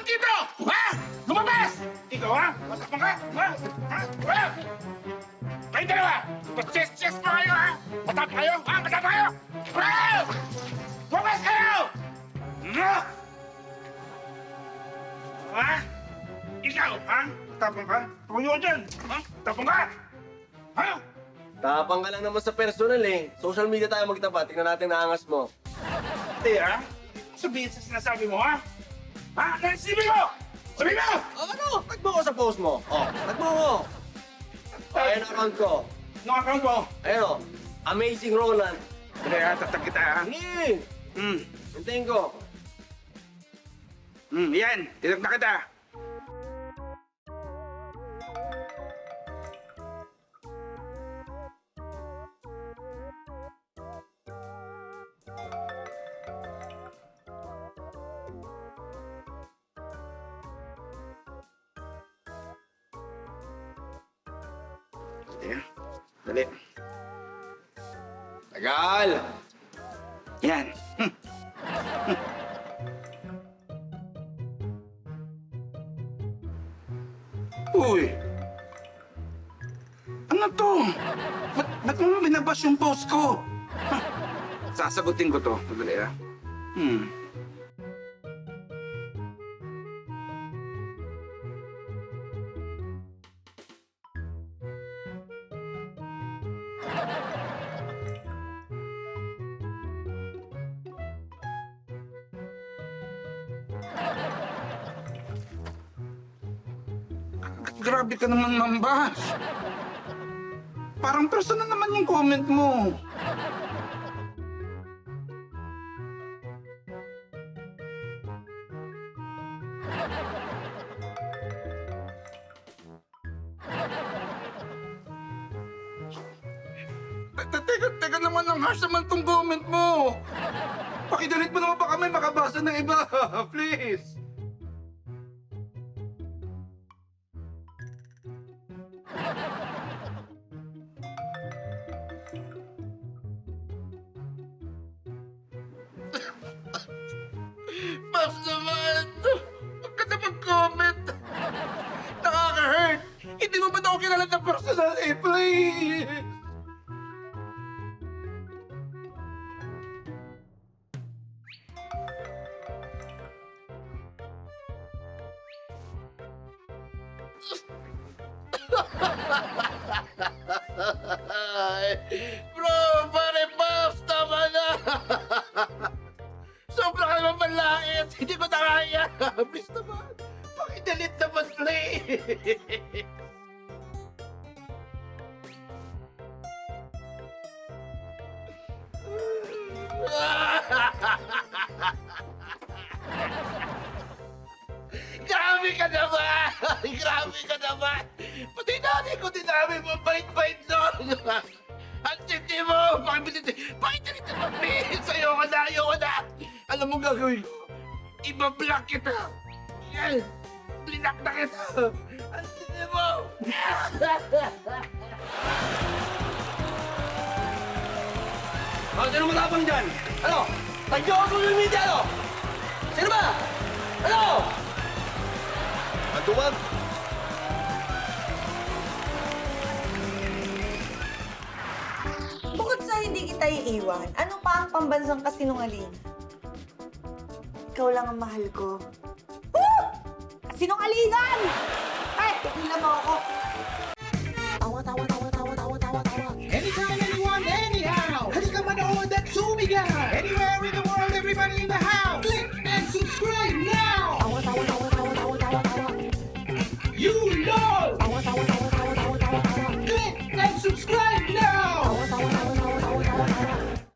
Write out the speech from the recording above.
dito! Ha? Lumabas! Ikaw, ha? Matapang ka? Ha? Ha? Ha? Kayo dalawa! Chess pa kayo, ha? Matapang kayo? Ha? Matapang kayo? Ha? Lumabas kayo! Ha? Ha? Ikaw, ha? Tapang ka? Tuyo dyan! Ha? Tapang ka? Ha? Tapang ka lang naman sa personal eh. Social media tayo magtapat. Tingnan natin naangas mo. Hindi, ha? Sabihin sa sinasabi mo, ha? Ha? Sabi mo! Sabi mo! Ano? Tagmo ko sa post mo. Tagmo ko. Ayan ang account ko. Ano account mo? Ayan o. Amazing Roland. Kaya tatag kita, ha? Sige. Hintayin ko. Yan. Tinag na kita. Ayan. Dali. Tagal. Yan. Uy! Ano to? Ba't mo binabas yung post ko? Huh. Sasagutin ko to. Madali, ha? Grabe ka naman, Mambas. Parang personal naman yung comment mo. Teka naman, ang harsh naman tong comment mo. Pakidalit mo naman baka may makabasa ng iba. Please. Pops naman! Huwag ka na mag-comment! Nakaka-hurt! Hindi mo ba ako kilala ng personal eh, please! Bro, pare Pops! Tama na! Sobra ka naman manlait! Hindi ko na kaya! Please naman! Pakidalit naman, please! Grabe ka naman! Grabe ka naman! Pati nanay ko dinami mo, bait-bait doon! Ang tindi mo! Pakidalit naman, please! Ayoko na! Alam mo gagawin ko? Iba-block kita! Yan! Blinak na kita! Ang tindi mo! Sino matapang dyan? Ano? Tagyo ako sa social media, ano? Sino ba? Ano? Matuwag. Bukod sa hindi kita iiwan, ano pa ang pambansang kasinungaling? Ikaw lang ang mahal ko. Woo! Kasinungalingan! Ay, tigilan mo ako.